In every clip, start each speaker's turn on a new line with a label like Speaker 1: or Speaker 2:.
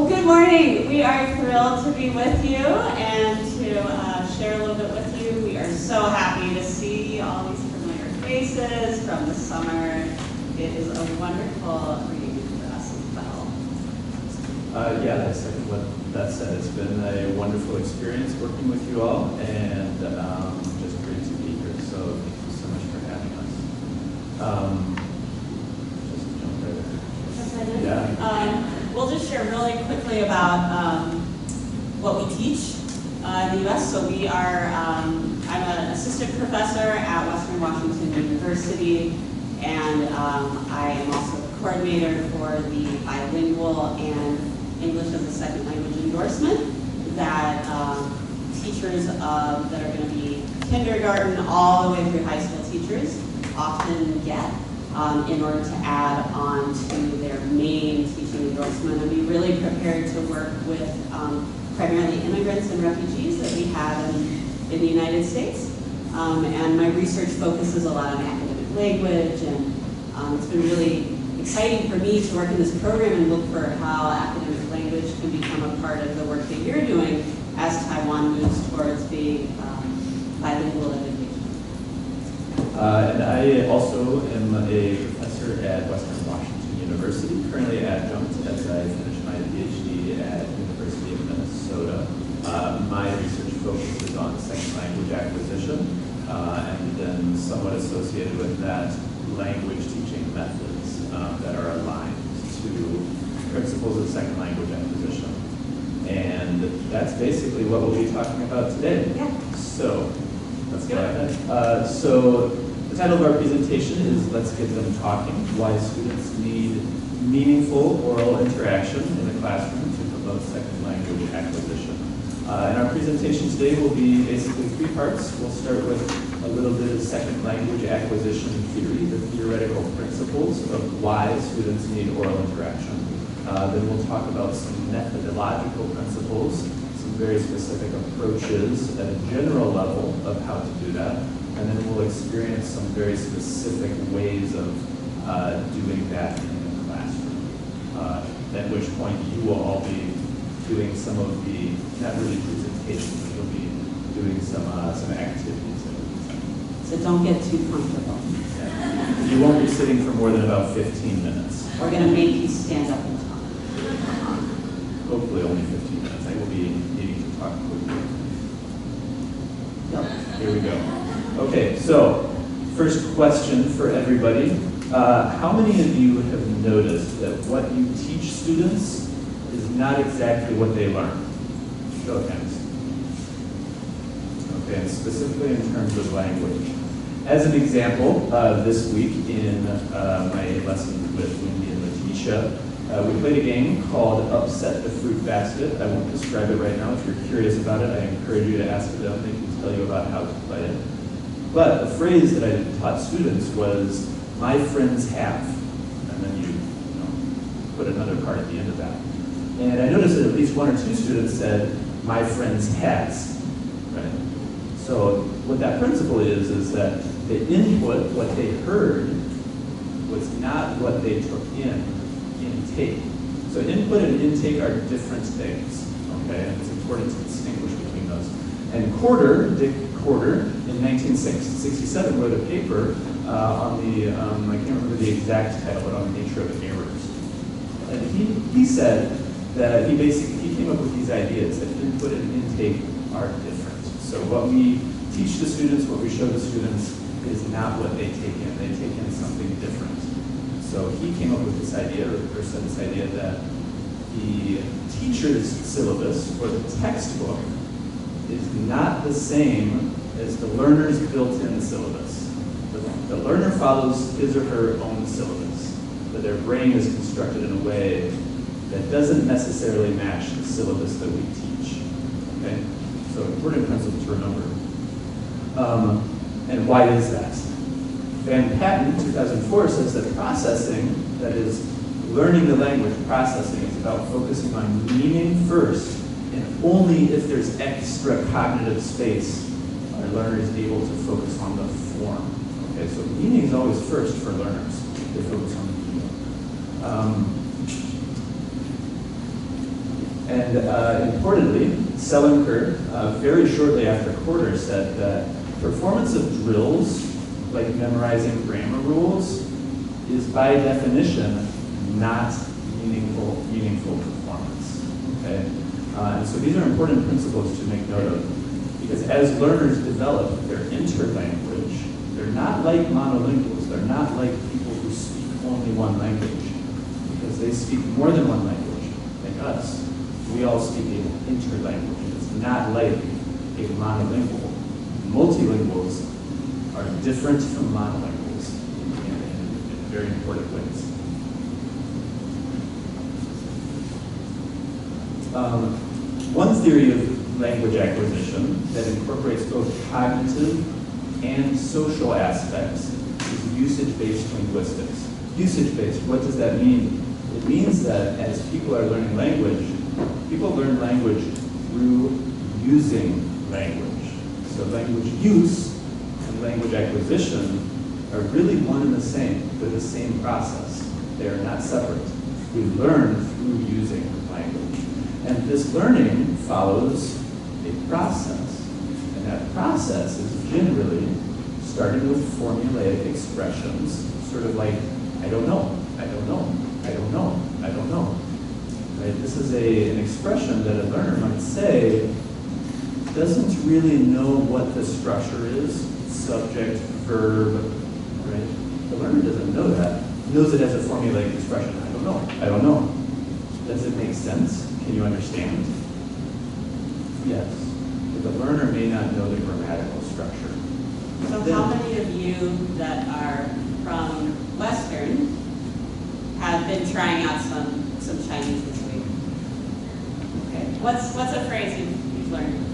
Speaker 1: Well, good morning. We are thrilled to be with you and to share a little bit with you. We are so happy to see all these familiar faces from the summer. It is a wonderful reunion for us as well.
Speaker 2: Yeah, I second what Beth said. It's been a wonderful experience working with you all, and just great to be here. So thank you so much for having us. Just jump right in. Yeah.
Speaker 1: We'll just share really quickly about what we teach in the U.S. So we are, I'm an assistant professor at Western Washington University, and I am also the coordinator for the bilingual and English as a second language endorsement that teachers that are going to be kindergarten all the way through high school teachers often get in order to add on to their main teaching endorsement and be really prepared to work with primarily immigrants and refugees that we have in the United States. And my research focuses a lot on academic language, and it's been really exciting for me to work in this program and look for how academic language can become a part of the work that you're doing as Taiwan moves towards being bilingual education.
Speaker 2: And I also am a professor at Western Washington University, currently adjunct as I finish my PhD at University of Minnesota. My research focuses on second language acquisition, and then somewhat associated with that, language teaching methods that are aligned to principles of second language acquisition. And that's basically what we'll be talking about today.
Speaker 1: Yeah.
Speaker 2: So let's go ahead. So the title of our presentation is Let's Get Them Talking, Why Students Need Meaningful Oral Interaction in the Classroom to Promote Second Language Acquisition. And our presentation today will be basically three parts. We'll start with a little bit of second language acquisition theory, the theoretical principles of why students need oral interaction. Then we'll talk about some methodological principles, some very specific approaches at a general level of how to do that. And then we'll experience some very specific ways of doing that in the classroom. At which point you will all be doing some of the, not really presentations, but you'll be doing some activities.
Speaker 1: So don't get too comfortable.
Speaker 2: Yeah. You won't be sitting for more than about 15 minutes.
Speaker 1: We're going to make you stand up and talk.
Speaker 2: Hopefully only 15 minutes. I will be needing to talk quickly.
Speaker 1: Yep.
Speaker 2: Here we go. Okay, so first question for everybody. How many of you have noticed that what you teach students is not exactly what they learn? Show of hands. Okay, and specifically in terms of language. As an example, this week in my lesson with Wendy and Letitia, we played a game called Upset the Fruit Basket. I won't describe it right now. If you're curious about it, I encourage you to ask them. They can tell you about how to play it. But the phrase that I taught students was, my friends have. And then you put another part at the end of that. And I noticed that at least one or two students said, my friends has. Right? So what that principle is that the input, what they heard, was not what they took in. Intake. So input and intake are different things, okay? And it's important to distinguish between those. And Dick Corder, in 1967 wrote a paper on the, I can't remember the exact title, but on the nature of errors. And he said that he came up with these ideas that input and intake are different. So what we teach the students, what we show the students, is not what they take in. They take in something different. So he came up with this idea, or said this idea, that the teacher's syllabus, or the textbook, is not the same as the learner's built-in syllabus. The learner follows his or her own syllabus, but their brain is constructed in a way that doesn't necessarily match the syllabus that we teach. Okay? So important principle to remember. And why is that? Van Patten, 2004, says that processing, that is, learning the language, processing, is about focusing on meaning first, and only if there's extra cognitive space are learners able to focus on the form. Okay, so meaning is always first for learners. They focus on the meaning. And importantly, Selinker, very shortly after Quarter, said that performance of drills, like memorizing grammar rules, is by definition not meaningful performance. Okay? And so these are important principles to make note of, because as learners develop their interlanguage, they're not like monolinguals. They're not like people who speak only one language, because they speak more than one language, like us. We all speak an interlanguage. It's not like a monolingual. Multilinguals are different from monolinguals in very important ways. One theory of language acquisition that incorporates both cognitive and social aspects is usage-based linguistics. Usage-based, what does that mean? It means that as people are learning language, people learn language through using language. So language use and language acquisition are really one and the same. They're the same process. They are not separate. We learn through using language. And this learning follows a process. And that process is generally starting with formulaic expressions, sort of like, I don't know, I don't know, I don't know, I don't know. Right? This is an expression that a learner might say doesn't really know what the structure is, subject, verb, right? The learner doesn't know that. He knows it as a formulaic expression. I don't know, I don't know. Does it make sense? Can you understand? Yes. But the learner may not know the grammatical structure.
Speaker 1: So how many of you that are from Western have been trying out some Chinese this week? Okay. What's a phrase you've learned?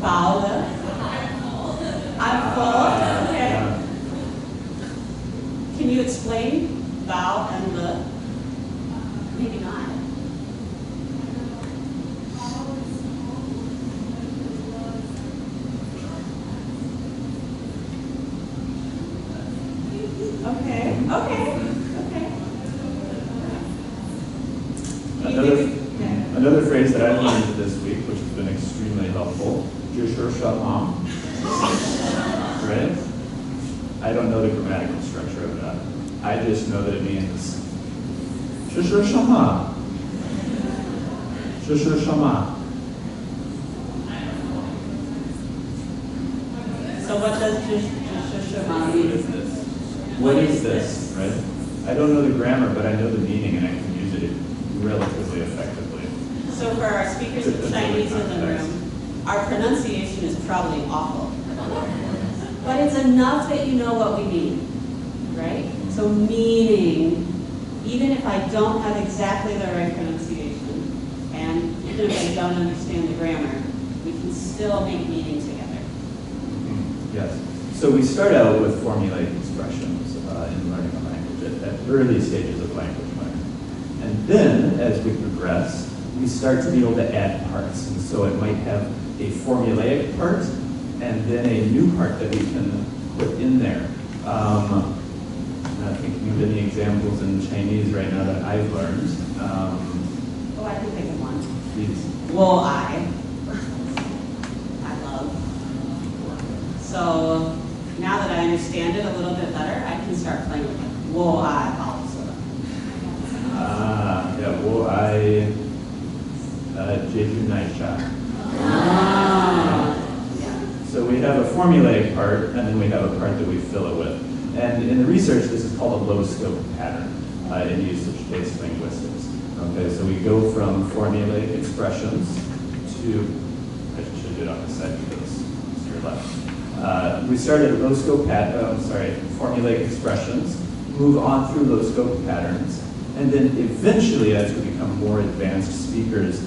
Speaker 1: Bao. I'm full. Okay. Can you explain bao and the? Maybe not. Okay.
Speaker 2: Another phrase that I learned this week, which has been extremely helpful, 就是什么, right? I don't know the grammatical structure of that. I just know that it means 这是什么? 这是什么?
Speaker 1: So what does 这是什么 mean?
Speaker 2: What is this, right? I don't know the grammar, but I know the meaning and I can use it relatively effectively.
Speaker 1: So for our speakers of Chinese in the room, our pronunciation is probably awful. But it's enough that you know what we mean, right? So meaning, even if I don't have exactly the right pronunciation, and even if I don't understand the grammar, we can still make meaning together.
Speaker 2: Yes. So we start out with formulaic expressions in learning a language at early stages of language learning. And then, as we progress, we start to be able to add parts. And so it might have a formulaic part and then a new part that we can put in there. I'm not thinking of any examples in Chinese right now that I've learned.
Speaker 1: I can think of one.
Speaker 2: Please.
Speaker 1: Wo I love. So now that I understand it a little bit better, I can start playing with it. Wo I also.
Speaker 2: Yeah, wo I Jeju Naisha. So we have a formulaic part, and then we have a part that we fill it with. And in the research, this is called a low-scope pattern in usage-based linguistics. Okay, so we go from formulaic expressions to, I should do it on this side because it's your left. We start at low-scope formulaic expressions, move on through low-scope patterns, and then eventually, as we become more advanced speakers,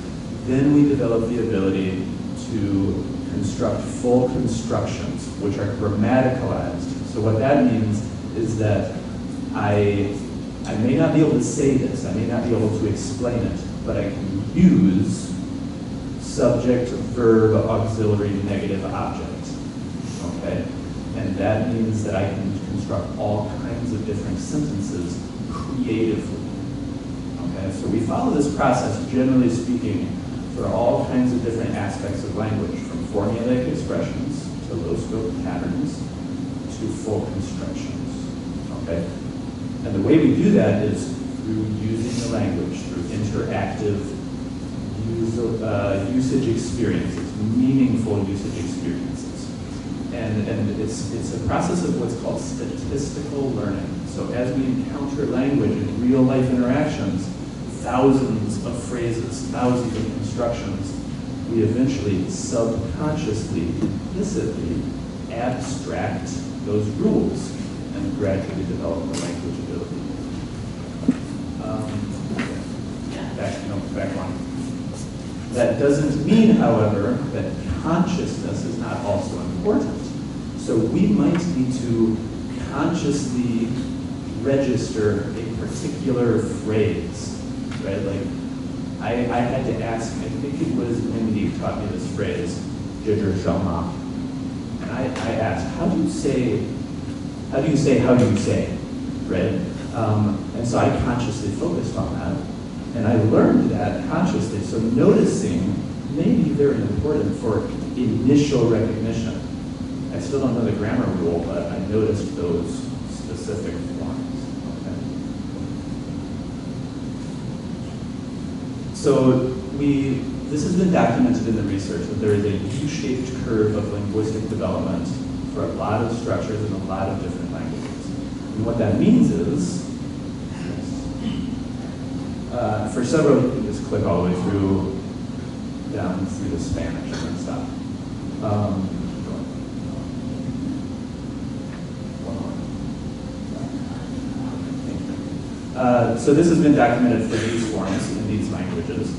Speaker 2: then we develop the ability to construct full constructions, which are grammaticalized. So what that means is that I may not be able to say this, I may not be able to explain it, but I can use subject, verb, auxiliary, negative object, okay? And that means that I can construct all kinds of different sentences creatively. So we follow this process, generally speaking, for all kinds of different aspects of language, from formulaic expressions to low-scope patterns to full constructions, okay? And the way we do that is through using the language, through interactive usage experiences, meaningful usage experiences. And it's a process of what's called statistical learning. So as we encounter language in real life interactions, thousands of phrases, thousands of constructions, we eventually subconsciously, implicitly abstract those rules and gradually develop a language ability. Back one. That doesn't mean, however, that consciousness is not also important. So we might need to consciously register a particular phrase, right? Like, I had to ask, I think it was Wendy who taught me this phrase, 这是什么? And I asked, how do you say, right? And so I consciously focused on that. And I learned that consciously, so noticing may be very important for initial recognition. I still don't know the grammar rule, but I noticed those specific forms. Okay. So this has been documented in the research that there is a U-shaped curve of linguistic development for a lot of structures in a lot of different languages. And what that means is, for several, you can just click all the way through, down through the Spanish and stuff. So this has been documented for these forms in these languages.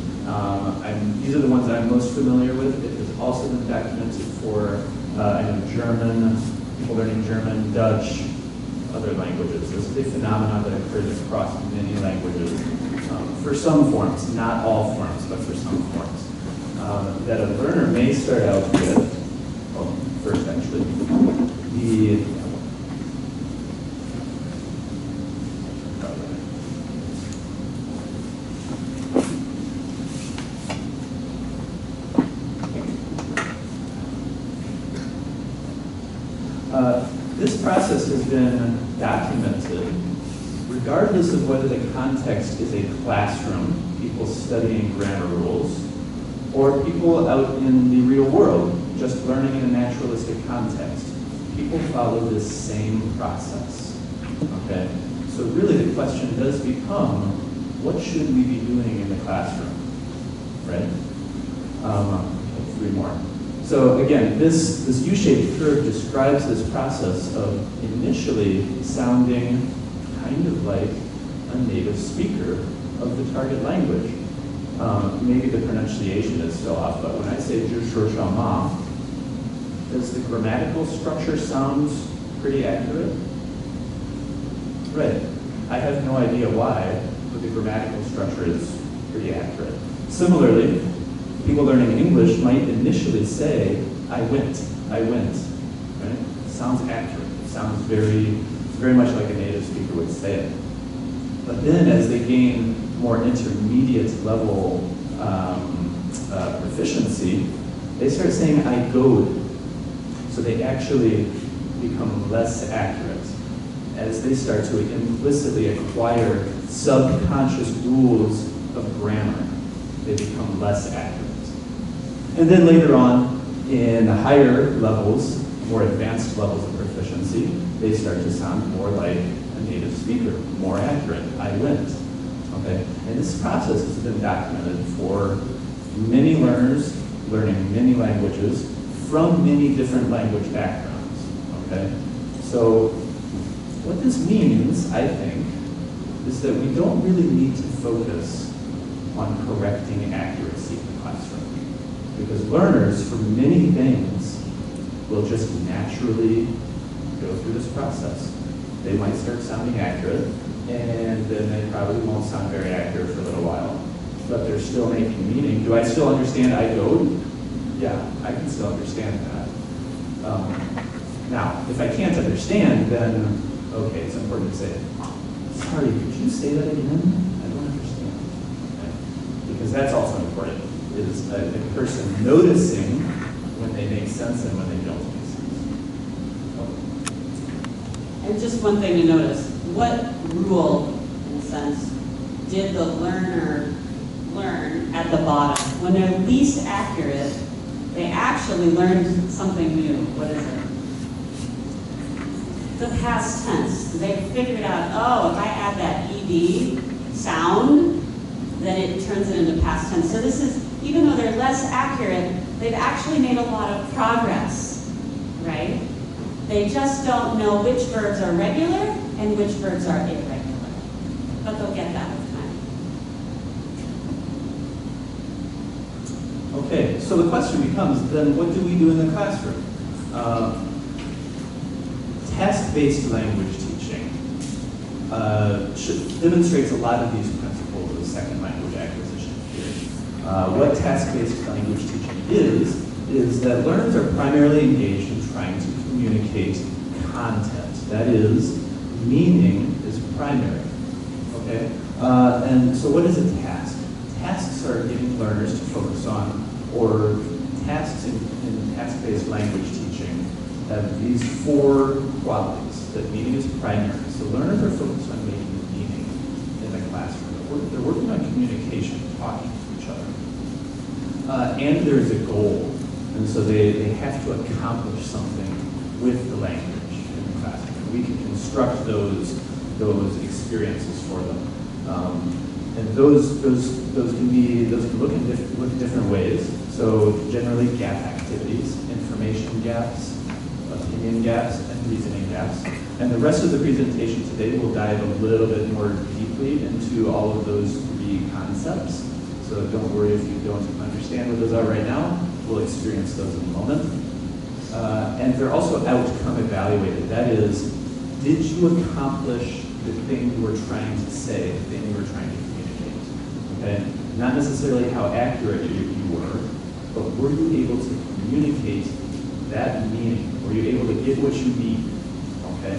Speaker 2: These are the ones I'm most familiar with. It has also been documented for I know German, people learning German, Dutch, other languages. This is a phenomenon that occurs across many languages. For some forms, not all forms, but for some forms, that a learner may start out with, well, first actually, this process has been documented regardless of whether the context is a classroom, people studying grammar rules, or people out in the real world, just learning in a naturalistic context. People follow this same process, okay? So really the question does become, what should we be doing in the classroom, right? Three more. So again, this U-shaped curve describes this process of initially sounding kind of like a native speaker of the target language. Maybe the pronunciation is still off, but when I say 知说什么, does the grammatical structure sound pretty accurate? Right. I have no idea why, but the grammatical structure is pretty accurate. Similarly, people learning English might initially say, I went, right? It sounds accurate. It sounds very much like a native speaker would say it. But then as they gain more intermediate level proficiency, they start saying, I goed. So they actually become less accurate as they start to implicitly acquire subconscious rules of grammar. They become less accurate. And then later on, in higher levels, more advanced levels of proficiency, they start to sound more like a native speaker, more accurate. I went. Okay? And this process has been documented for many learners learning many languages from many different language backgrounds. Okay? So what this means, I think, is that we don't really need to focus on correcting accuracy in the classroom. Because learners, for many things, will just naturally go through this process. They might start sounding accurate, and then they probably won't sound very accurate for a little while, but they're still making meaning. Do I still understand I go? Yeah, I can still understand that. Now, if I can't understand, then, okay, it's important to say, sorry, could you say that again? I don't understand. person noticing when they make sense and when they don't make sense.
Speaker 1: And just one thing to notice, what rule, in a sense, did the learner learn at the bottom? When they're least accurate, they actually learned something new. What is it? The past tense. They figured out, oh, if I add that ED sound, then it turns it into past tense. So this is, even though they're less accurate, they've actually made a lot of progress, right? They just don't know which verbs are regular and which verbs are irregular. But they'll get that with time.
Speaker 2: Okay, so the question becomes, then what do we do in the classroom? Task-based language teaching demonstrates a lot of these principles of second language acquisition here. What task-based language teaching is that learners are primarily engaged in trying to communicate content. That is, meaning is primary, okay? And so what is a task? Tasks are getting learners to focus on, or tasks in task-based language teaching have these four qualities, that meaning is primary. So learners are focused on making meaning in the classroom. They're working on communication, talking to each other. And there's a goal. And so they have to accomplish something with the language in the classroom. We can construct those experiences for them. And those can look in different ways. So generally gap activities, information gaps, opinion gaps, and reasoning gaps. And the rest of the presentation today will dive a little bit more deeply into all of those three concepts. So don't worry if you don't understand what those are right now. We'll experience those in a moment. And they're also outcome evaluated. That is, did you accomplish the thing you were trying to say, the thing you were trying to communicate? Okay? Not necessarily how accurate you were, but were you able to communicate that meaning? Were you able to get what you need? Okay?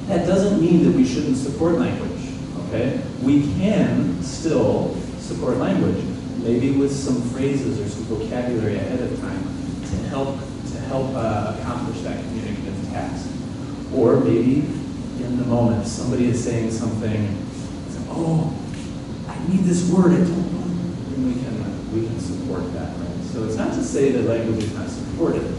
Speaker 2: That doesn't mean that we shouldn't support language. Okay? We can still support language, maybe with some phrases or some vocabulary ahead of time to help accomplish that communicative task. Or maybe in the moment somebody is saying something, oh, I need this word, I don't know. And we can support that, right? So it's not to say that language is not supported,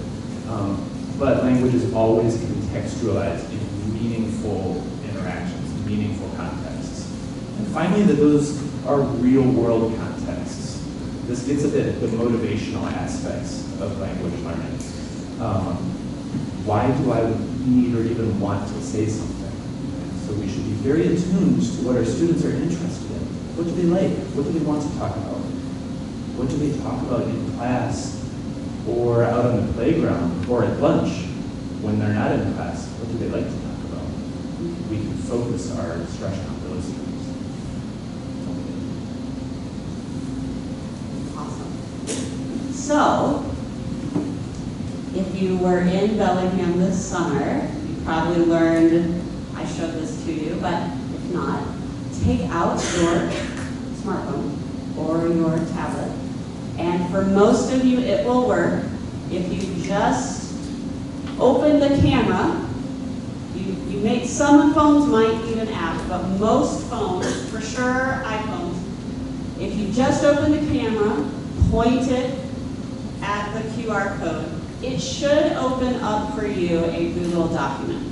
Speaker 2: but language is always contextualized in meaningful interactions, meaningful contexts. And finally, that those are real world contexts. This gets at the motivational aspects of language learning. Why do I need or even want to say something? So we should be very attuned to what our students are interested in. What do they like? What do they want to talk about? What do they talk about in class or out on the playground or at lunch when they're not in class? What do they like to talk about? We can focus our discussion on those things.
Speaker 1: Awesome. So, if you were in Bellingham this summer, you probably learned, I showed this to you, but if not, take out your smartphone or your tablet. And for most of you, it will work if you just open the camera. You make, some phones might even ask, but most phones, for sure iPhones, if you just open the camera, point it at the QR code, it should open up for you a Google document.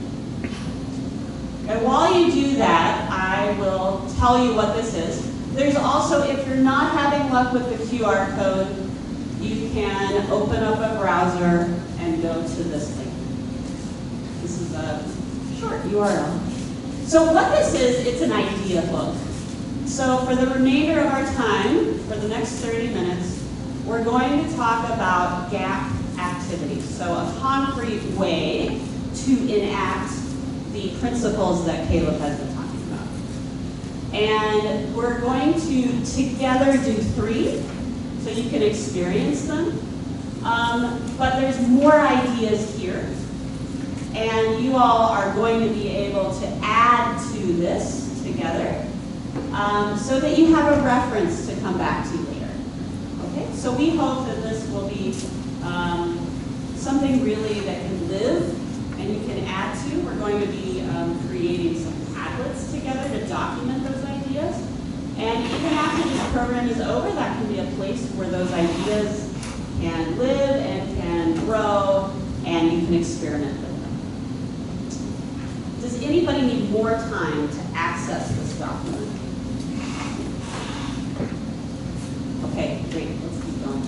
Speaker 1: And while you do that, I will tell you what this is. There's also, if you're not having luck with the QR code, you can open up a browser and go to this link. This is a short URL. So what this is, it's an idea book. So for the remainder of our time, for the next 30 minutes, we're going to talk about gap activities. So a concrete way to enact the principles that Caleb has been talking about. And we're going to together do 3, so you can experience them. But there's more ideas here. And you all are going to be able to add to this together so that you have a reference to come back to later. Okay? So we hope that this will be something really that can live and you can add to. We're going to be creating some Padlets together to document those ideas. And even after this program is over, that can be a place where those ideas can live and can grow, and you can experiment with them. Does anybody need more time to access this document? Okay, great, let's keep going.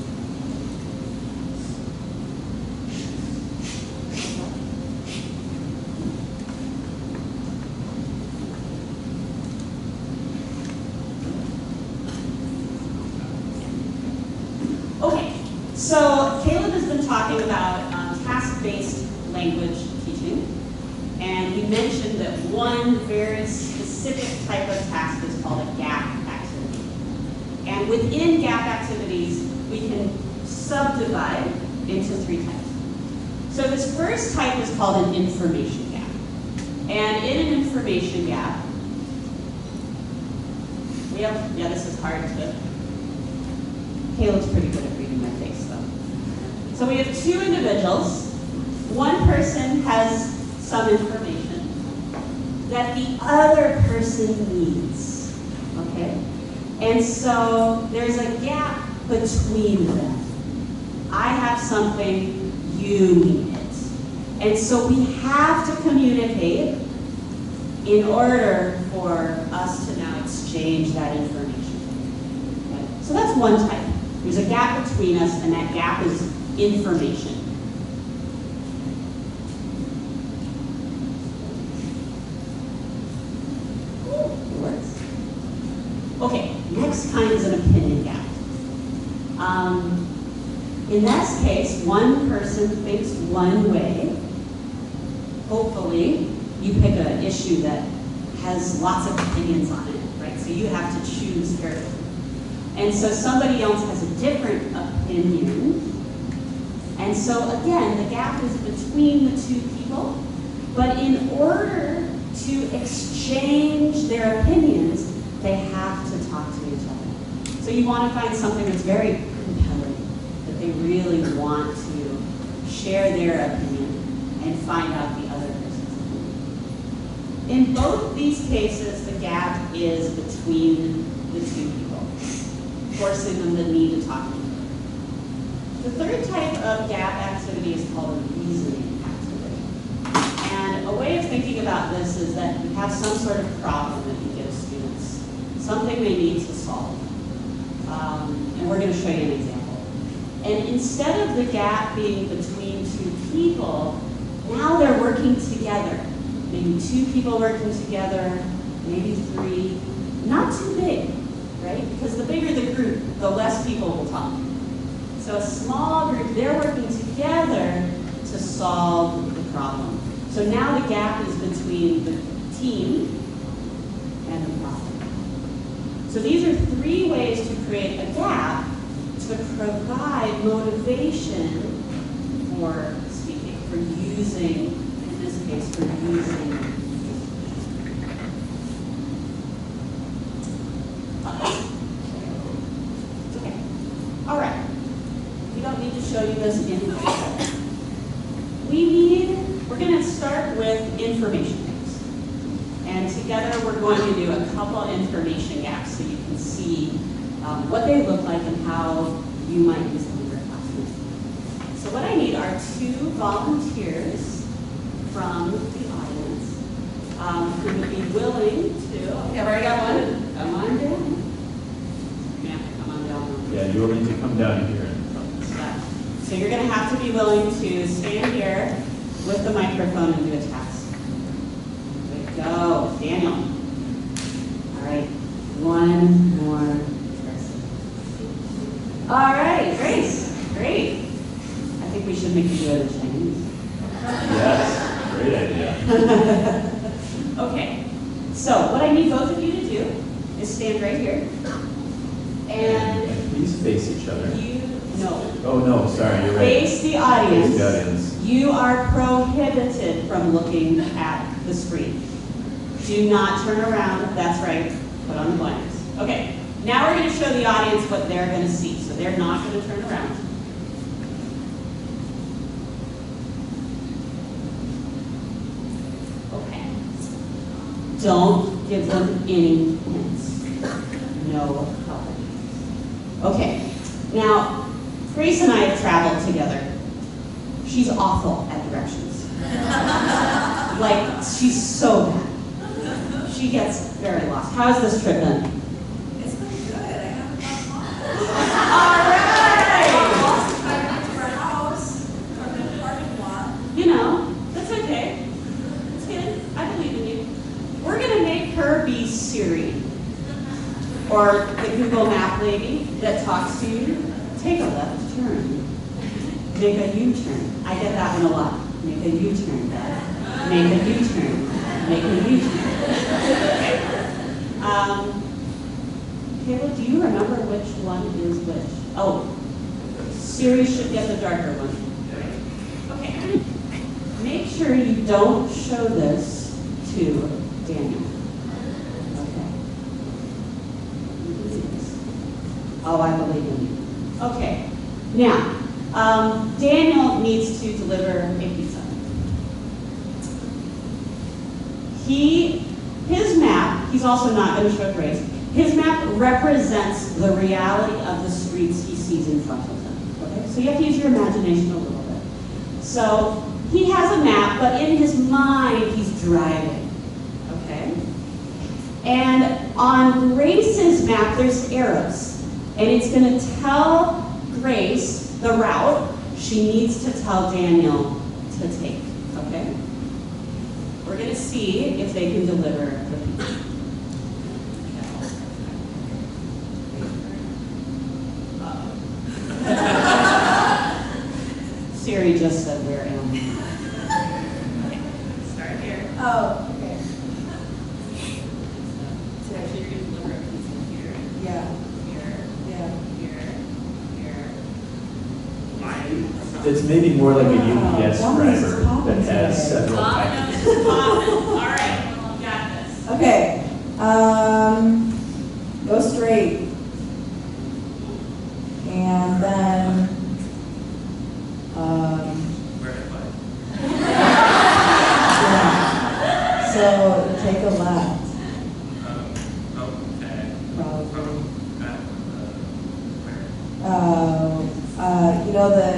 Speaker 1: Okay, so Caleb has been talking about task-based language teaching, and he mentioned that one very specific type of task is called a gap activity. And within gap activities, we can subdivide into 3 types. So this first type is called an information gap. And in an information gap, we have, yeah, this is hard to, Caleb's pretty good at reading my face though. So we have 2 individuals. One person has some information that the other person needs, okay? And so there's a gap between them. I have something, you need it. And so we have to communicate in order for us to now exchange that information. Okay? So that's one type. There's a gap between us, and that gap is information. Okay, next kind is an opinion gap. In this case, one person thinks one way. Hopefully, you pick an issue that has lots of opinions on it, right? So you have to choose carefully. And so somebody else has a different opinion. And so again, the gap is between the 2 people. But in order to exchange their opinions, they have to talk to each other. So you want to find something that's very compelling, that they really want to share their opinion and find out the other person's opinion. In both these cases, the gap is between the 2 people, forcing them to need to talk to each other. The third type of gap activity is called a reasoning activity. And a way of thinking about this is that you have some sort of problem that you give students, something they need to solve. And we're going to show you an example. And instead of the gap being between 2 people, now they're working together. Maybe 2 people working together, maybe 3. Not too big, right? Because the bigger the group, the less people will talk. So a small group, they're working together to solve the problem. So now the gap is between the team and the problem. So these are 3 ways to create a gap to provide motivation for speaking, for using, in this case, for using. Okay. All right. We don't need to show you this in detail. We're going to start with information gaps. And together we're going to do a couple information gaps so you can see what they look like and how you might use them in your classroom. So what I need are 2 volunteers from the audience who would be willing to, okay, I've already got one. Come on down. Yeah, come on down.
Speaker 2: Yeah, you'll need to come down here in front.
Speaker 1: Yeah. So you're going to have to be willing to stand here with the microphone and do a task. There you go, Daniel. All right, one more person. All right, Grace, great. I think we should make you do it in Chinese.
Speaker 2: Yes, great idea.
Speaker 1: Okay, so what I need both of you to do is stand right here. And
Speaker 2: please face each other.
Speaker 1: Oh
Speaker 2: no, sorry, you're right.
Speaker 1: Face the audience.
Speaker 2: Face the audience.
Speaker 1: You are prohibited from looking at the screen. Do not turn around. That's right. Put on the blinders. Okay. Now we're going to show the audience what they're going to see. So they're not going to turn around. Okay. Don't give them any hints. No color. Okay. Now, Grace and I have traveled together. She's awful at directions. Like, she's so bad. She gets very lost. How's this trip been?
Speaker 3: It's been good. I haven't gone long.
Speaker 1: All right!
Speaker 3: I lost 5 minutes to our house from the parking lot.
Speaker 1: You know, that's okay. It's good. I believe in you. We're going to make her be Siri, or the Google Map lady that talks to you. Take a left turn. Make a U-turn. I get that one a lot. Make a U-turn, Beth. Make a U-turn. Make a U-turn. Caleb, do you remember which one is which? Oh, Siri should get the darker one. Okay. Make sure you don't show this to Daniel. Okay. Oh, I believe in you. Okay. Now, Daniel needs to deliver a pizza. His map, he's also not going to show Grace, his map represents the reality of the streets he sees in front of him. Okay? So you have to use your imagination a little bit. So he has a map, but in his mind, he's driving. Okay? And on Grace's map, there's arrows. And it's going to tell Grace the route she needs to tell Daniel to take. Okay? We're going to see if they can deliver the pizza. Siri just said where am I? Okay, start here.
Speaker 3: Oh, okay.
Speaker 1: So actually you're going to deliver a pizza here,
Speaker 3: Yeah.
Speaker 1: here,
Speaker 3: Yeah.
Speaker 1: here.
Speaker 2: It's maybe more like a UPS
Speaker 3: Wow,
Speaker 2: driver
Speaker 3: popping
Speaker 2: that has
Speaker 3: today.
Speaker 2: several packages.
Speaker 1: All right, well, got this.
Speaker 3: Okay. Go straight. And then yeah. So take a left. Probably. You know the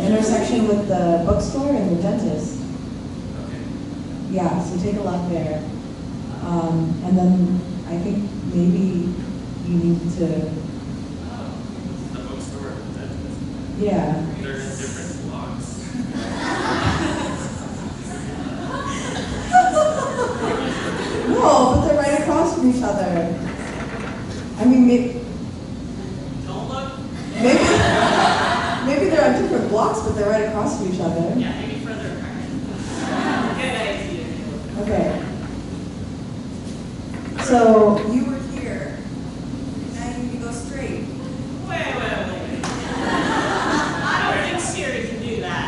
Speaker 3: intersection with the bookstore and the dentist. Yeah, so take a left there. And then I think maybe you need to,
Speaker 4: The bookstore and the dentist.
Speaker 3: yeah.
Speaker 4: They're in different blocks.
Speaker 3: No, but they're right across from each other. I mean,
Speaker 1: Don't look.
Speaker 3: maybe they're on different blocks, but they're right across from each other.
Speaker 1: Yeah, maybe further apart. Good idea.
Speaker 3: Okay. So you were here. Now you need to go straight.
Speaker 1: Wait. I don't think Siri can do that.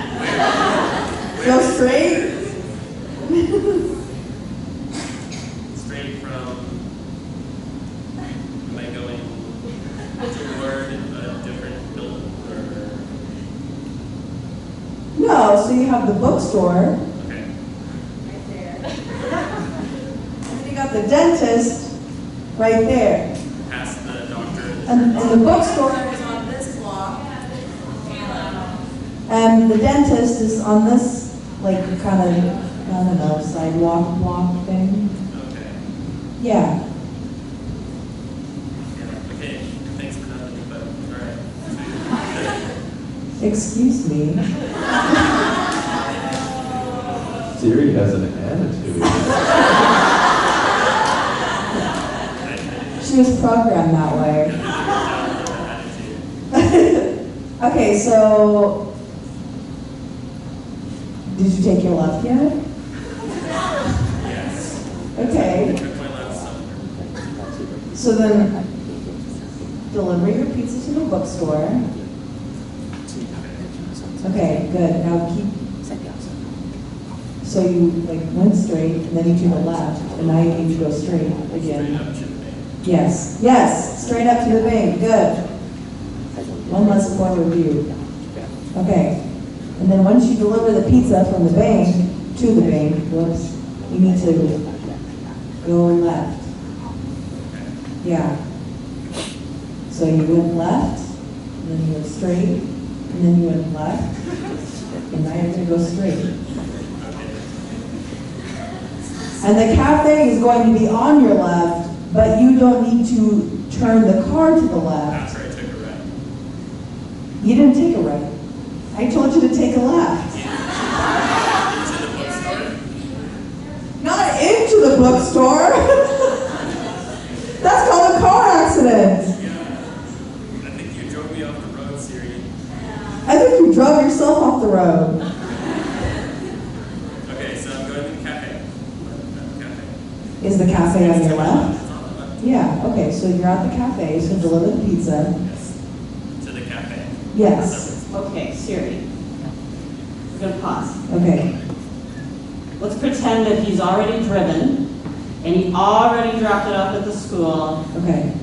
Speaker 3: Go straight.
Speaker 4: Straight from, am I going toward a different building or?
Speaker 3: No, so you have the bookstore.
Speaker 4: Okay.
Speaker 3: Right there. And then you got the dentist right there.
Speaker 4: Past the doctor.
Speaker 3: And the bookstore is on this block. And the dentist is on this, like, kind of, I don't know, sidewalk block thing.
Speaker 4: Okay.
Speaker 3: Yeah.
Speaker 4: Yeah, okay. Thanks for that, but alright.
Speaker 3: Excuse me.
Speaker 2: Siri has an attitude.
Speaker 3: She was programmed that way. Okay, so did you take your left yet?
Speaker 4: Yes.
Speaker 3: Okay.
Speaker 4: Took my left somewhere.
Speaker 3: So then deliver your pizza to the bookstore. Okay, good. Now keep. So you like went straight, and then you took a left, and now you need to go straight
Speaker 4: Straight
Speaker 3: again.
Speaker 4: up Chimney.
Speaker 3: Yes, yes, straight up to the bank, good. One less forward view. Okay, and then once you deliver the pizza from the bank to the bank, whoops, you need to go left. Yeah. So you went left, and then you went straight, and then you went left, and now you're going to go straight. And the cafe is going to be on your left, but you don't need to turn the car to the left.
Speaker 4: After I took a right.
Speaker 3: You didn't take a right. I told you to take a left.
Speaker 4: Into the bookstore?
Speaker 3: Not into the bookstore. That's called a car accident.
Speaker 4: Yeah. I think you drove me off the road, Siri.
Speaker 3: I think you drove yourself off the road.
Speaker 4: Okay, so I'm going to the cafe. Cafe.
Speaker 3: Is the cafe on your left?
Speaker 4: It's on the left.
Speaker 3: Yeah, okay, so you're at the cafe, so deliver the pizza.
Speaker 4: Yes. To the cafe.
Speaker 3: Yes,
Speaker 1: Okay, Siri. We're gonna pause.
Speaker 3: okay.
Speaker 1: Let's pretend that he's already driven, and he already dropped it off at the school
Speaker 3: Okay,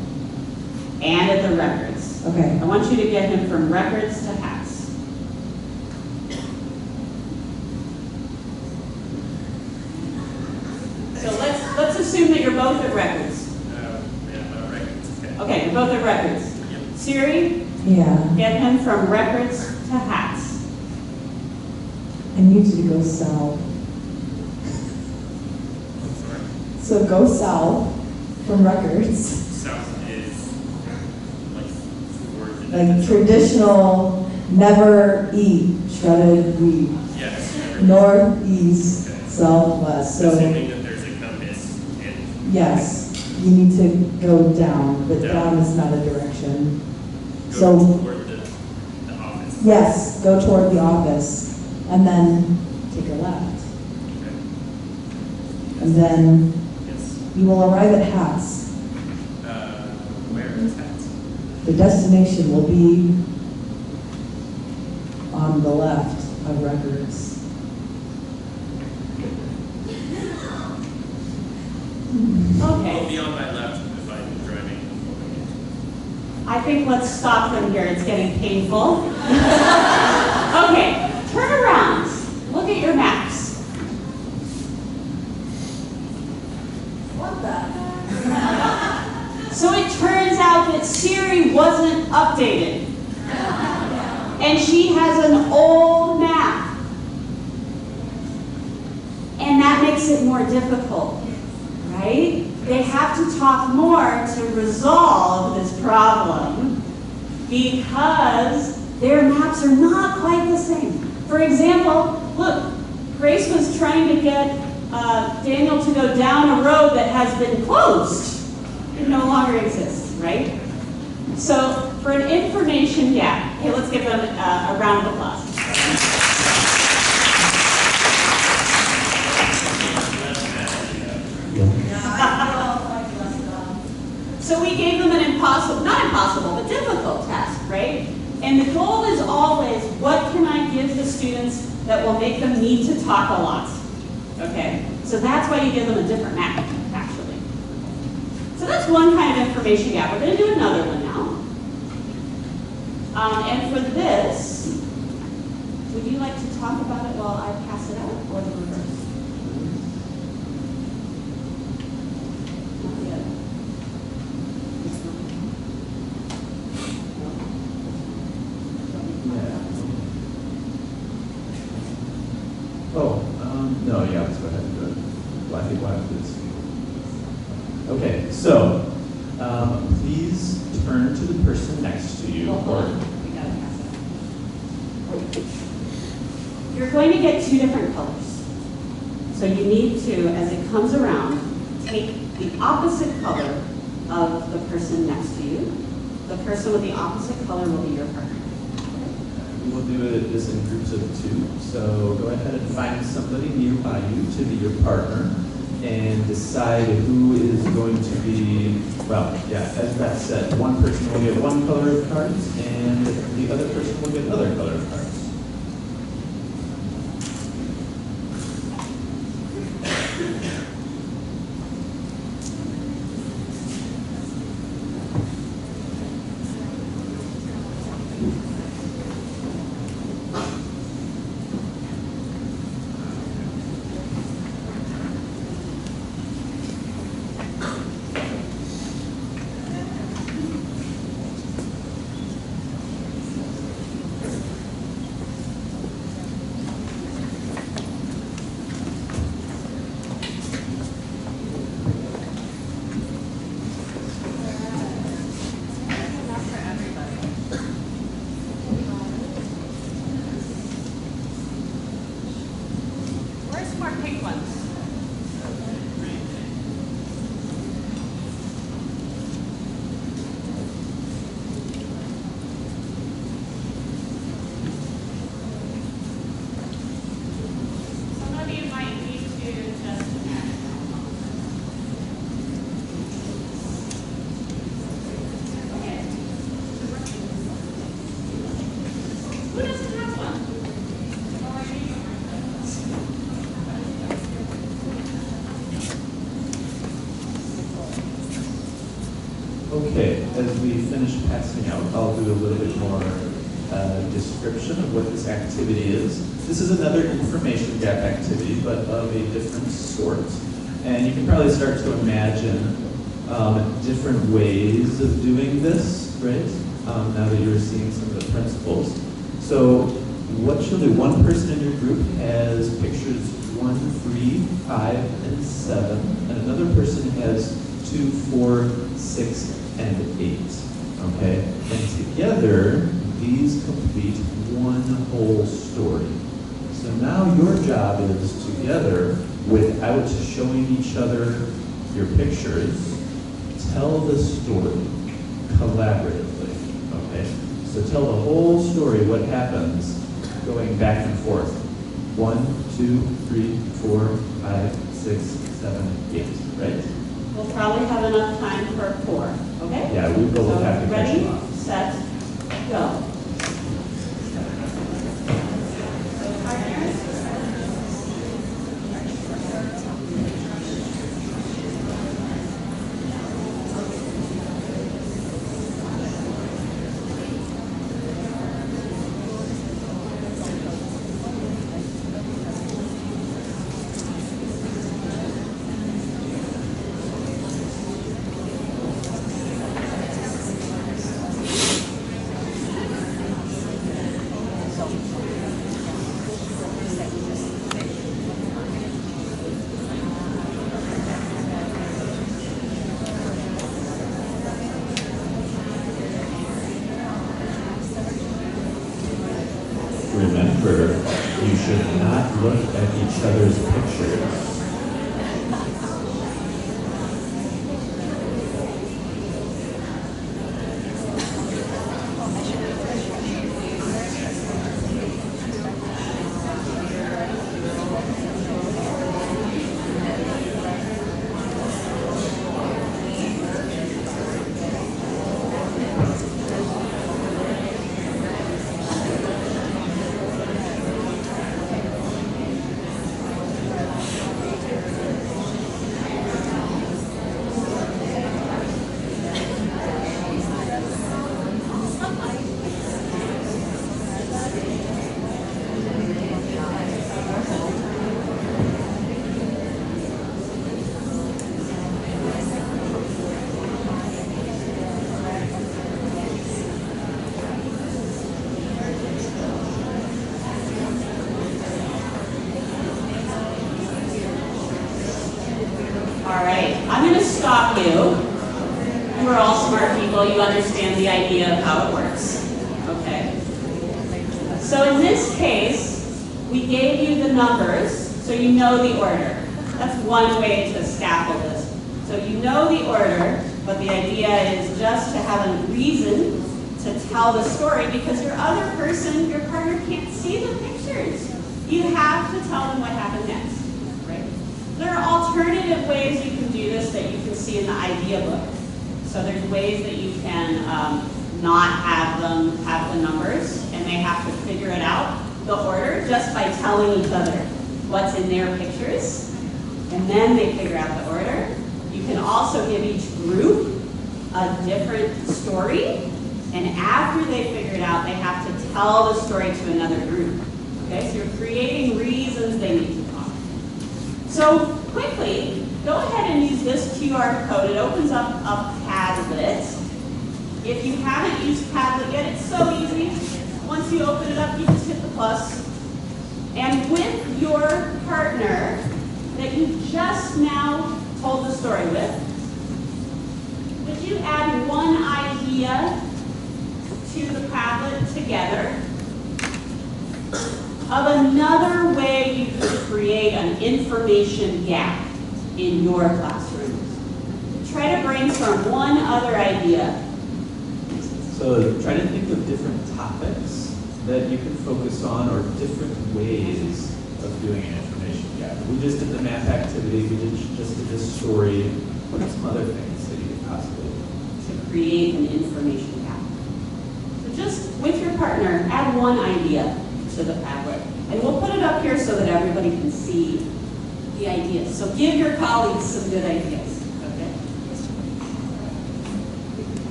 Speaker 1: and at the records.
Speaker 3: okay.
Speaker 1: I want you to get him from records to hats. So let's assume that you're both at records.
Speaker 4: Yeah, records. Okay.
Speaker 1: Okay, you're both at records.
Speaker 4: Yep.
Speaker 1: Siri,
Speaker 3: Yeah,
Speaker 1: get him from records to hats.
Speaker 3: I need you to go south.
Speaker 4: I'm sorry.
Speaker 3: So go south from records,
Speaker 4: South is like towards the
Speaker 3: like traditional, never eat shredded wheat.
Speaker 4: Yes.
Speaker 3: Northeast,
Speaker 4: Okay.
Speaker 3: southwest, so
Speaker 4: Assuming that there's a compass and
Speaker 3: yes, you need to go down, but
Speaker 4: Down.
Speaker 3: down is not a direction.
Speaker 4: go
Speaker 3: So
Speaker 4: toward the office.
Speaker 3: yes, go toward the office, and then take a left.
Speaker 4: Okay.
Speaker 3: And then
Speaker 4: Yes.
Speaker 3: you will arrive at Hats.
Speaker 4: Where is that?
Speaker 3: The destination will be on the left of records.
Speaker 1: Okay.
Speaker 4: Will be on my left if I'm driving.
Speaker 1: I think let's stop them here. It's getting painful. Okay, turn around. Look at your maps.
Speaker 3: What the?
Speaker 1: So it turns out that Siri wasn't updated. And she has an old map. And that makes it more difficult, right? They have to talk more to resolve this problem because their maps are not quite the same. For example, look, Grace was trying to get Daniel to go down a road that has been closed. It no longer exists, right? So for an information gap, okay, let's give them a round of applause. So we gave them an impossible, not impossible, but difficult task, right? And the goal is always, what can I give the students that will make them need to talk a lot? Okay, so that's why you give them a different map, actually. So that's one kind of information gap. We're going to do another one now. And for this, would you like to talk about it while I pass it out, or the reverse? Not yet.
Speaker 2: No, yeah, let's go ahead and do it. Well, I think we'll have to do this. Okay, so please turn to the person next to you.
Speaker 1: Hold on. We gotta pass it out. You're going to get two different colors. So you need to, as it comes around, take the opposite color of the person next to you. The person with the opposite color will be your partner.
Speaker 2: We'll do this in groups of two. So go ahead and find somebody nearby you to be your partner and decide who is going to be, well, yeah, as Beth said, one person will get one color of cards and the other person will get another color of cards. Okay, as we finish passing out, I'll do a little bit more description of what this activity is. This is another information gap activity, but of a different sort. And you can probably start to imagine different ways of doing this, right? Now that you're seeing some of the principles. So what you'll do, one person in your group has pictures 1, 3, 5, and 7, and another person has 2, 4, 6, and 8. Okay? And together, these complete one whole story. So now your job is together, without showing each other your pictures, tell the story collaboratively. Okay? So tell the whole story, what happens going back and forth. 1, 2, 3, 4, 5, 6, 7, 8, right?
Speaker 1: We'll probably have enough time for 4, okay?
Speaker 2: Yeah, we both
Speaker 1: So
Speaker 2: have to catch
Speaker 1: ready,
Speaker 2: them up.
Speaker 1: set, go.
Speaker 2: Remember, you should not look at each other's pictures. All right, I'm going to stop you. You are all smart people. You understand the idea of how it works. Okay? So in this case, we gave you the numbers, so you know the order. That's one way to scaffold this. So you know the order, but the idea is just to have a reason to tell the story because your other person, your partner, can't see the pictures. You have to tell them what happened next. There are alternative ways you can do this that you can see in the idea book. So there's ways that you can not have them have the numbers and they have to figure it out, the order, just by telling each other what's in their pictures. And then they figure out the order. You can also give each group a different story. And after they figure it out, they have to tell the story to another group. Okay, so you're creating reasons they need to talk. So quickly, go ahead and use this QR code. It opens up a Padlet. If you haven't used Padlet yet, it's so easy. Once you open it up, you just hit the plus. And with your partner that you just now told the story with, would you add one idea to the Padlet together of another way you could create an information gap in your classroom? Try to brainstorm one other idea. So try to think of different topics that you can focus on or different ways of doing an information gap. We just did the math activity, we just did this story. What are some other things that you could possibly do?
Speaker 1: To create an information gap. So just with your partner, add one idea to the Padlet. And we'll put it up here so that everybody can see the ideas. So give your colleagues some good ideas, okay?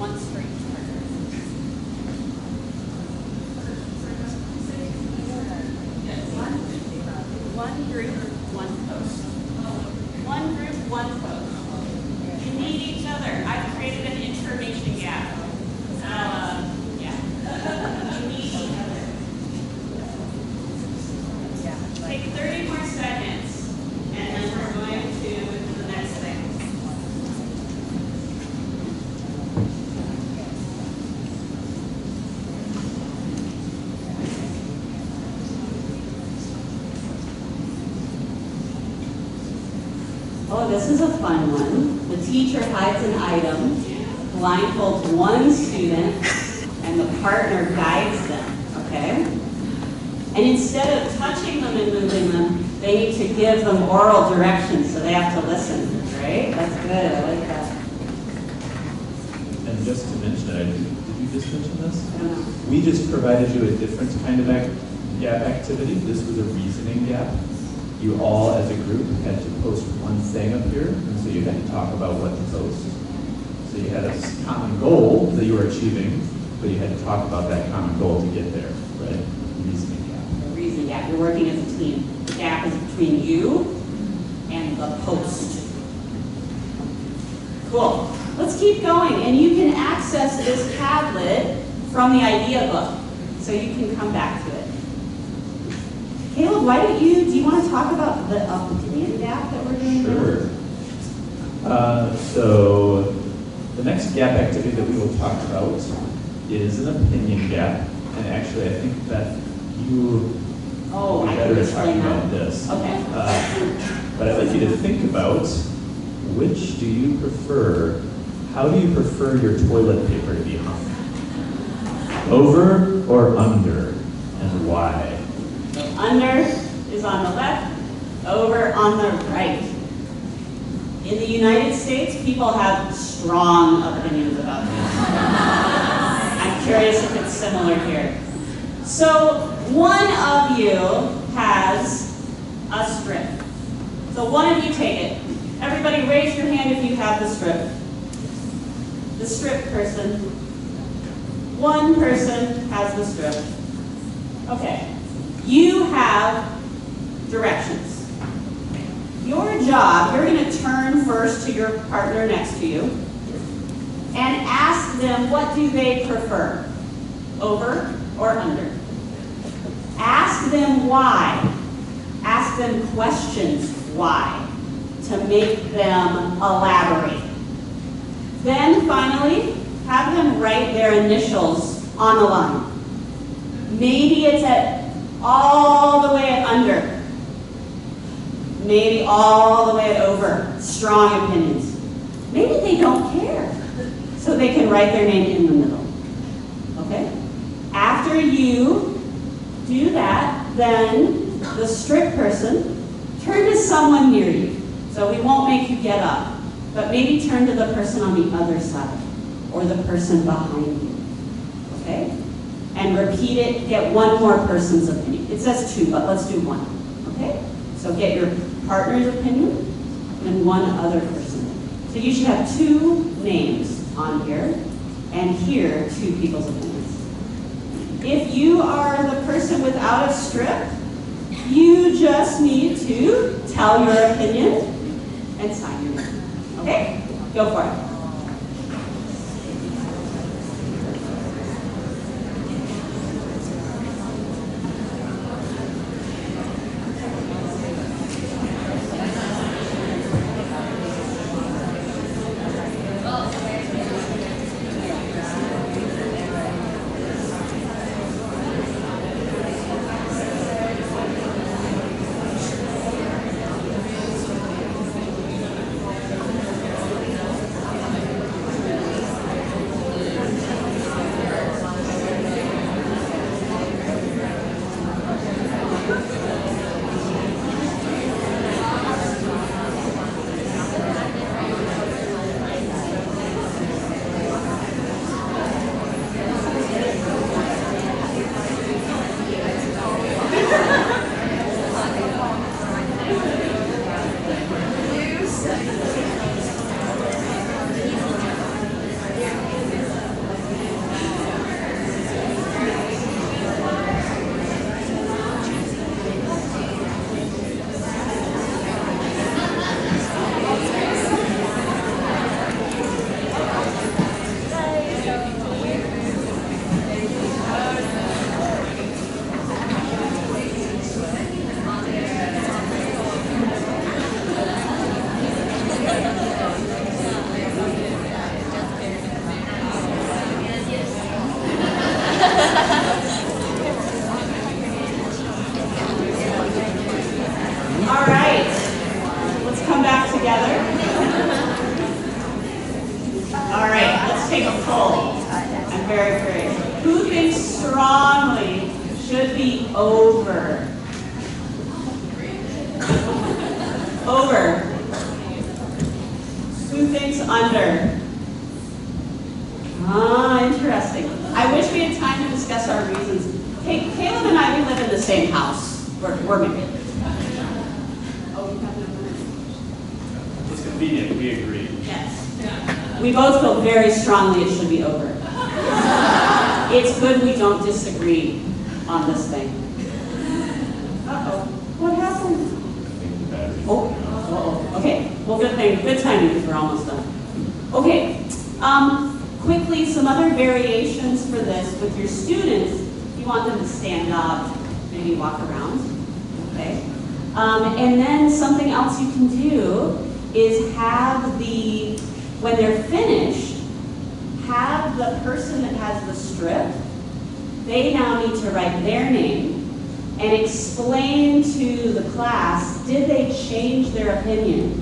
Speaker 1: once for each partner. One group, one post. One group, one post. You need each other. I've created an information gap. Yeah. You need each other. Take 30 more seconds, and then we're going to the next thing. Oh, this is a fun one. The teacher hides an item, blindfolds one student, and the partner guides them, okay? And instead of touching them and moving them, they need to give them oral directions, so they have to listen, right? That's good, I like that.
Speaker 2: And just to mention, did you just mention this?
Speaker 1: I don't know.
Speaker 2: We just provided you a different kind of gap activity. This was a reasoning gap. You all, as a group, had to post one thing up here, and so you had to talk about what to post. So you had a common goal that you were achieving, but you had to talk about that common goal to get there, right? Reasoning gap.
Speaker 1: The reason gap, you're working as a team. The gap is between you and the post. Cool. Let's keep going, and you can access this Padlet from the idea book, so you can come back to it. Caleb, do you want to talk about the opinion gap that we're doing?
Speaker 2: Sure. So the next gap activity that we will talk about is an opinion gap, and actually I think that you
Speaker 1: Oh, I
Speaker 2: better
Speaker 1: can
Speaker 2: at talking
Speaker 1: explain
Speaker 2: about
Speaker 1: that.
Speaker 2: this.
Speaker 1: Okay.
Speaker 2: But I'd like you to think about, which do you prefer? How do you prefer your toilet paper to be hung? Over or under, and why?
Speaker 1: So under is on the left, over on the right. In the United States, people have strong opinions about this. I'm curious if it's similar here. So one of you has a strip. So one of you take it. Everybody raise your hand if you have the strip. The strip person. One person has the strip. Okay. You have directions. Your job, you're going to turn first to your partner next to you and ask them, what do they prefer? Over or under? Ask them why. Ask them questions why to make them elaborate. Then finally, have them write their initials on the line. Maybe it's at all the way at under. Maybe all the way at over. Strong opinions. Maybe they don't care. So they can write their name in the middle. Okay? After you do that, then the strip person, turn to someone near you. So we won't make you get up, but maybe turn to the person on the other side or the person behind you. Okay? And repeat it, get one more person's opinion. It says two, but let's do one. Okay? So get your partner's opinion and one other person. So you should have two names on here, and here, two people's opinions. If you are the person without a strip, you just need to tell your opinion and sign your name. Okay? Go for it. take a poll. I'm very curious. Who thinks strongly should be over? Over. Who thinks under? Ah, interesting. I wish we had time to discuss our reasons. Hey, Caleb and I, we live in the same house. We're married. Oh, we have no money.
Speaker 2: It's convenient, we agree.
Speaker 1: Yes. We both feel very strongly it should be over. It's good we don't disagree on this thing. Uh-oh. What happened? Oh, okay. Well, good thing, good timing because we're almost done. Okay. Quickly, some other variations for this with your students. You want them to stand up, maybe walk around. Okay. And then something else you can do is have when they're finished, have the person that has the strip, they now need to write their name and explain to the class, did they change their opinion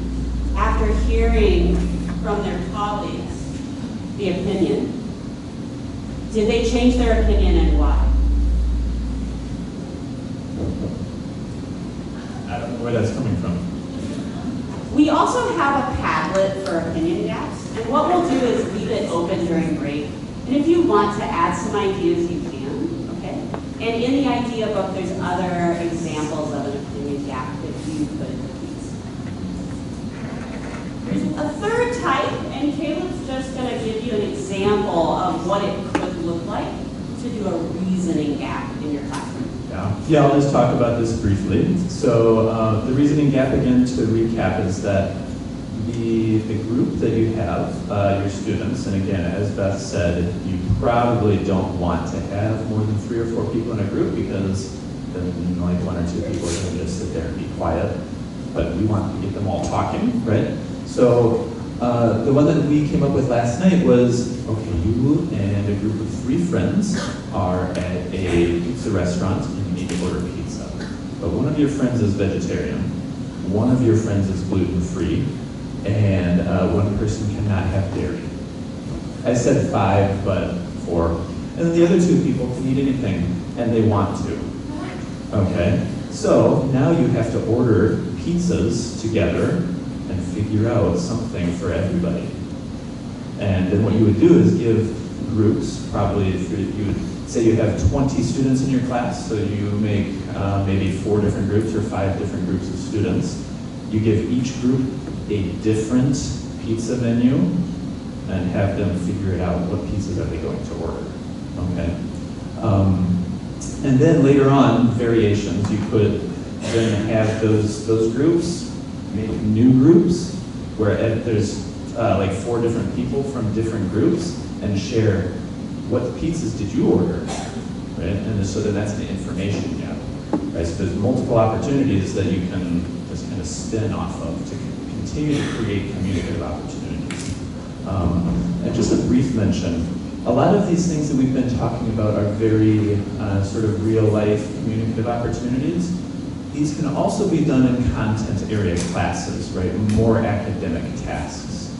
Speaker 1: after hearing from their colleagues the opinion? Did they change their opinion and why?
Speaker 2: I don't know where that's coming from.
Speaker 1: We also have a Padlet for opinion gaps, and what we'll do is leave it open during break. And if you want to add some ideas, you can, okay? And in the idea book, there's other examples of an opinion gap that you could use. There's a third type, and Caleb's just going to give you an example of what it could look like to do a reasoning gap in your classroom.
Speaker 2: Yeah, I'll just talk about this briefly. So the reasoning gap, again, to recap, is that the group that you have, your students, and again, as Beth said, you probably don't want to have more than 3 or 4 people in a group because then like 1 or 2 people are going to just sit there and be quiet. But we want to get them all talking, right? So the one that we came up with last night was, okay, you and a group of 3 friends are at a pizza restaurant and you need to order pizza. But one of your friends is vegetarian, one of your friends is gluten-free, and one person cannot have dairy. I said 5, but 4. And then the other 2 people can eat anything, and they want to. Okay? So now you have to order pizzas together and figure out something for everybody. And then what you would do is give groups, probably if you would say you have 20 students in your class, so you make maybe 4 different groups or 5 different groups of students. You give each group a different pizza menu and have them figure it out, what pizzas are they going to order, okay? And then later on, variations, you could then have those groups, make new groups, where there's like 4 different people from different groups and share what pizzas did you order, right? And so then that's the information gap, right? So there's multiple opportunities that you can just kind of spin off of to continue to create communicative opportunities. And just a brief mention, a lot of these things that we've been talking about are very sort of real life communicative opportunities. These can also be done in content area classes, right? More academic tasks.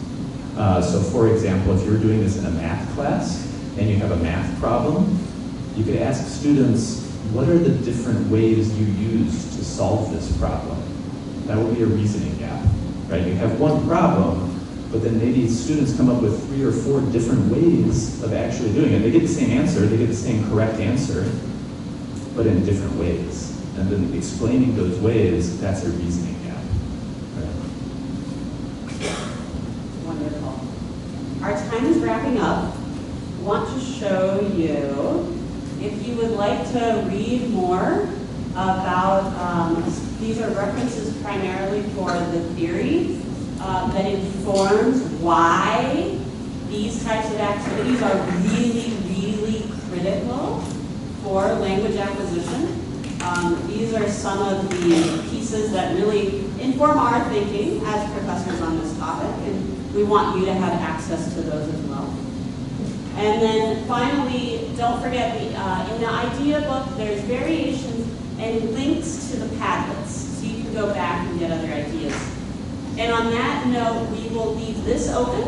Speaker 2: So for example, if you're doing this in a math class and you have a math problem, you could ask students, what are the different ways you use to solve this problem? That would be a reasoning gap, right? You have one problem, but then maybe students come up with 3 or 4 different ways of actually doing it. They get the same answer, they get the same correct answer, but in different ways. And then explaining those ways, that's a reasoning gap. Right?
Speaker 1: Wonderful. Our time is wrapping up. I want to show you, if you would like to read more about, these are references primarily for the theory that informs why these types of activities are really, really critical for language acquisition. These are some of the pieces that really inform our thinking as professors on this topic, and we want you to have access to those as well. And then finally, don't forget, in the idea book, there's variations and links to the Padlets, so you can go back and get other ideas. And on that note, we will leave this open.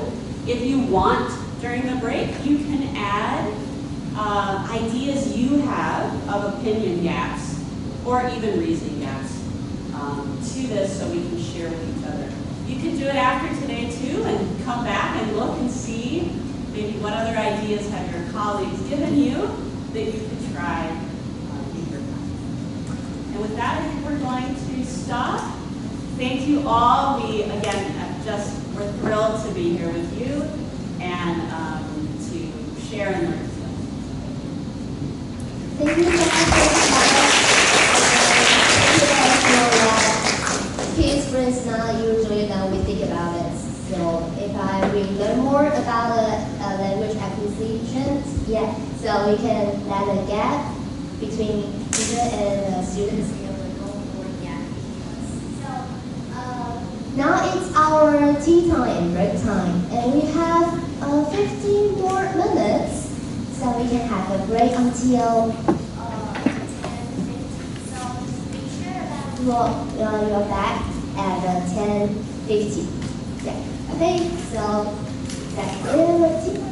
Speaker 1: If you want During the break, you can add ideas you have of opinion gaps or even reasoning gaps to this so we can share with each other. You can do it after today too and come back and look and see maybe what other ideas have your colleagues given you that you could try in your class. And with that, I think we're going to stop. Thank you all. We, again, we're thrilled to be here with you and to share and learn.
Speaker 5: Thank you so much for kids' brains not usually when we think about it. So if I will learn more about the language acquisition, yeah, so we can let a gap between teacher and students. Now it's our tea time and break time, and we have 15 more minutes, so we can have a break until 10:50. So be sure that you're back at 10:50. Yeah. Okay. So that's it.